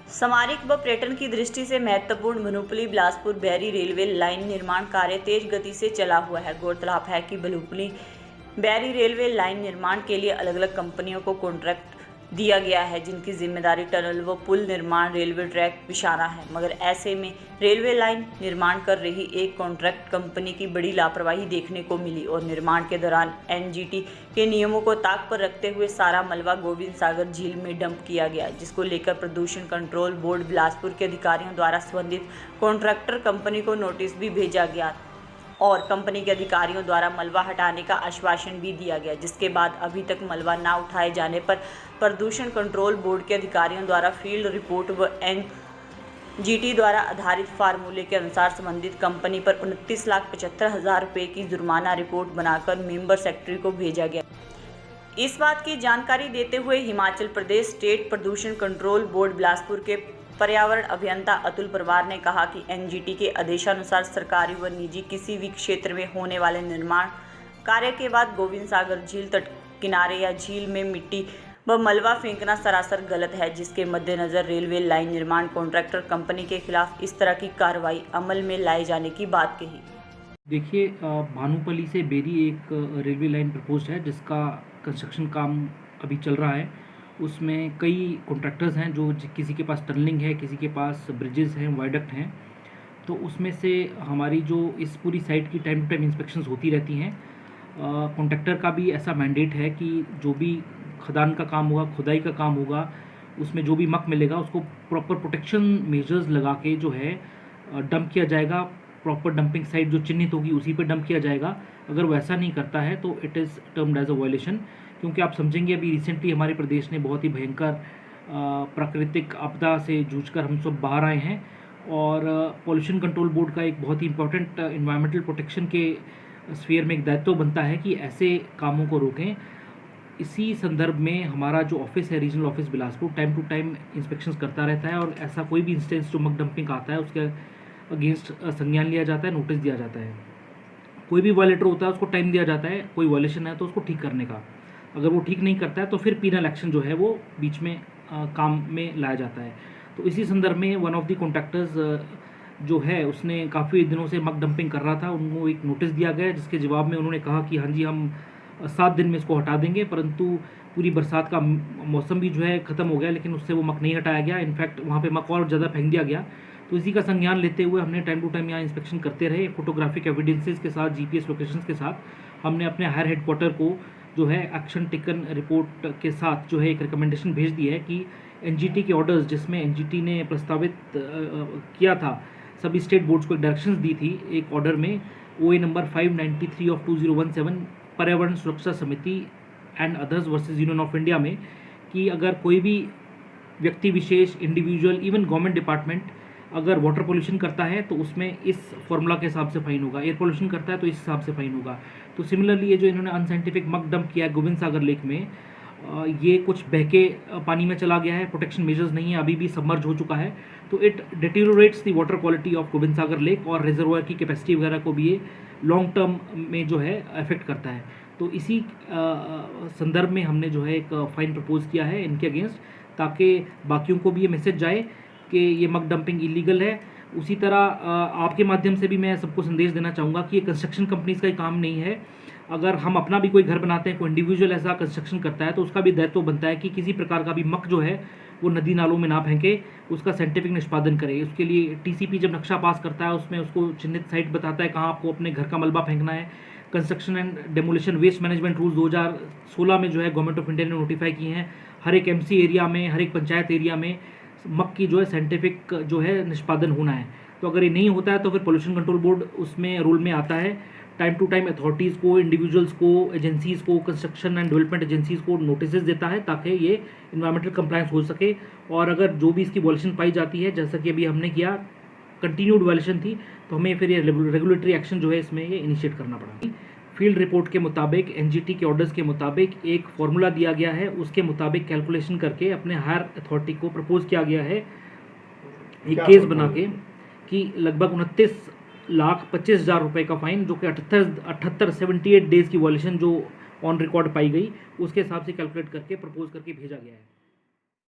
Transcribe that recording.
सामरिक व पर्यटन की दृष्टि से महत्वपूर्ण भनूपली बिलासपुर बैरी रेलवे लाइन निर्माण कार्य तेज गति से चला हुआ है। गौरतलब है कि भनूपली बैरी रेलवे लाइन निर्माण के लिए अलग अलग कंपनियों को कॉन्ट्रैक्ट दिया गया है, जिनकी जिम्मेदारी टनल व पुल निर्माण, रेलवे ट्रैक बिछाना है। मगर ऐसे में रेलवे लाइन निर्माण कर रही एक कॉन्ट्रैक्ट कंपनी की बड़ी लापरवाही देखने को मिली और निर्माण के दौरान एनजीटी के नियमों को ताक पर रखते हुए सारा मलबा गोविंद सागर झील में डंप किया गया, जिसको लेकर प्रदूषण कंट्रोल बोर्ड बिलासपुर के अधिकारियों द्वारा संबंधित कॉन्ट्रैक्टर कंपनी को नोटिस भी भेजा गया और कंपनी के अधिकारियों द्वारा मलबा हटाने का आश्वासन भी दिया गया, जिसके बाद अभी तक मलबा न उठाए जाने पर प्रदूषण कंट्रोल बोर्ड के अधिकारियों द्वारा फील्ड रिपोर्ट व एनजीटी द्वारा आधारित फार्मूले के अनुसार संबंधित कंपनी पर 29,75,000 रुपये की जुर्माना रिपोर्ट बनाकर मेंबर सेक्रेटरी को भेजा गया। इस बात की जानकारी देते हुए हिमाचल प्रदेश स्टेट प्रदूषण कंट्रोल बोर्ड बिलासपुर के पर्यावरण अभियंता अतुल परमार ने कहा कि एनजीटी के आदेशानुसार सरकारी व निजी किसी भी क्षेत्र में होने वाले निर्माण कार्य के बाद गोविंद सागर झील तट किनारे या झील में मिट्टी व मलबा फेंकना सरासर गलत है, जिसके मद्देनजर रेलवे लाइन निर्माण कॉन्ट्रैक्टर कंपनी के खिलाफ इस तरह की कार्रवाई अमल में लाए जाने की बात कही। देखिए, भानुपल्ली से बेरी एक रेलवे लाइन प्रपोज्ड है, जिसका कंस्ट्रक्शन काम अभी चल रहा है। उसमें कई कॉन्ट्रैक्टर्स हैं, जो किसी के पास टनलिंग है, किसी के पास ब्रिजेस हैं, वायडक्ट हैं। तो उसमें से हमारी जो इस पूरी साइट की टाइम टू टाइम इंस्पेक्शंस होती रहती हैं। कॉन्ट्रैक्टर का भी ऐसा मैंडेट है कि जो भी खदान का काम होगा, खुदाई का काम होगा, उसमें जो भी मक मिलेगा उसको प्रॉपर प्रोटेक्शन मेजर्स लगा के जो है डंप किया जाएगा। प्रॉपर डंपिंग साइट जो चिन्हित होगी उसी पे डंप किया जाएगा। अगर वैसा नहीं करता है तो it is termed as a violation, क्योंकि आप समझेंगे अभी रिसेंटली हमारे प्रदेश ने बहुत ही भयंकर प्राकृतिक आपदा से जूझकर हम सब बाहर आए हैं और पॉल्यूशन कंट्रोल बोर्ड का एक बहुत ही इंपॉर्टेंट इन्वायरमेंटल प्रोटेक्शन के स्फीयर में एक दायित्व बनता है कि ऐसे कामों को रोकें। इसी संदर्भ में हमारा जो ऑफिस है, regional office Bilaspur, time to time inspections करता रहता है और ऐसा कोई भी इंस्टेंस जो मक डंपिंग आता है उसके अगेंस्ट संज्ञान लिया जाता है, नोटिस दिया जाता है। कोई भी वायलेटर होता है उसको टाइम दिया जाता है, कोई वायलेशन है तो उसको ठीक करने का। अगर वो ठीक नहीं करता है तो फिर पीनल एक्शन जो है वो बीच में काम में लाया जाता है। तो इसी संदर्भ में वन ऑफ द कॉन्ट्रैक्टर्स जो है उसने काफ़ी दिनों से मक डंपिंग कर रहा था, उनको एक नोटिस दिया गया, जिसके जवाब में उन्होंने कहा कि हाँ जी, हम 7 दिन में इसको हटा देंगे। परंतु पूरी बरसात का मौसम भी जो है ख़त्म हो गया, लेकिन उससे वो मक नहीं हटाया गया। इनफैक्ट वहाँ पे मक और ज़्यादा फेंक दिया गया। तो इसी का संज्ञान लेते हुए हमने टाइम टू टाइम यहाँ इंस्पेक्शन करते रहे। फोटोग्राफिक एविडेंसेस के साथ, जीपीएस लोकेशंस के साथ हमने अपने हायर हेडक्वार्टर को जो है एक्शन टेकन रिपोर्ट के साथ जो है एक रिकमेंडेशन भेज दी है कि एनजीटी के ऑर्डर्स, जिसमें एनजीटी ने प्रस्तावित किया था, सभी स्टेट बोर्ड्स को एक डायरेक्शंस दी थी एक ऑर्डर में, OA नंबर 593 ऑफ 2017 पर्यावरण सुरक्षा समिति and others versus union of India में, कि अगर कोई भी व्यक्ति विशेष, इंडिविजुअल, इवन गवर्नमेंट डिपार्टमेंट अगर वाटर पोल्यूशन करता है तो उसमें इस फॉर्मूला के हिसाब से फाइन होगा, एयर पोल्यूशन करता है तो इस हिसाब से फाइन होगा। तो सिमिलरली ये जो इन्होंने अनसाइंटिफिक मक डंप किया है गोविंद सागर लेक में, ये कुछ बहके पानी में चला गया है, प्रोटेक्शन मेजर्स नहीं है, अभी भी सबमर्ज हो चुका है। तो it deteriorates the water quality of Govind Sagar lake और रिजर्वायर की कैपेसिटी वगैरह को भी ये लॉन्ग टर्म में जो है अफेक्ट करता है। तो इसी संदर्भ में हमने जो है एक फ़ाइन प्रपोज किया है इनके अगेंस्ट, ताकि बाकियों को भी ये मैसेज जाए कि ये मक डंपिंग इलीगल है। उसी तरह आपके माध्यम से भी मैं सबको संदेश देना चाहूँगा कि ये कंस्ट्रक्शन कंपनीज का ही काम नहीं है। अगर हम अपना भी कोई घर बनाते हैं, कोई इंडिविजुअल ऐसा कंस्ट्रक्शन करता है, तो उसका भी दायित्व बनता है कि किसी प्रकार का भी मक जो है वो नदी नालों में ना फेंके, उसका साइंटिफिक निष्पादन करे। उसके लिए टीसीपी जब नक्शा पास करता है उसमें उसको चिन्हित साइट बताता है कहाँ आपको अपने घर का मलबा फेंकना है। Construction and demolition waste management rules 2016 में जो है गवर्नमेंट ऑफ इंडिया ने नोटिफाई किए हैं। हर एक एमसी एरिया में, हर एक पंचायत एरिया में मक की जो है साइंटिफिक जो है निष्पादन होना है। तो अगर ये नहीं होता है तो फिर पोल्यूशन कंट्रोल बोर्ड उसमें रूल में आता है, टाइम टू टाइम अथॉरिटीज़ को, इंडिविजुअल्स को, एजेंसीज़ को, कंस्ट्रक्शन एंड डेवलपमेंट एजेंसीज़ को नोटिस देता है ताकि ये इन्वायरमेंटल कंप्लायंस हो सके। और अगर जो भी इसकी वायलेशन पाई जाती है, जैसा कि अभी हमने किया, कंटिन्यूड वायलेशन थी, तो हमें फिर ये रेगुलेटरी एक्शन जो है इसमें ये इनिशिएट करना पड़ा। फील्ड रिपोर्ट के मुताबिक, एनजीटी के ऑर्डर्स के मुताबिक एक फार्मूला दिया गया है, उसके मुताबिक कैलकुलेशन करके अपने हायर अथॉरिटी को प्रपोज किया गया है एक केस बना के कि लगभग 29,25,000 रुपये का फाइन, जो कि 78 डेज़ की वॉल्यूशन जो ऑन रिकॉर्ड पाई गई, उसके हिसाब से कैलकुलेट करके प्रपोज करके भेजा गया है।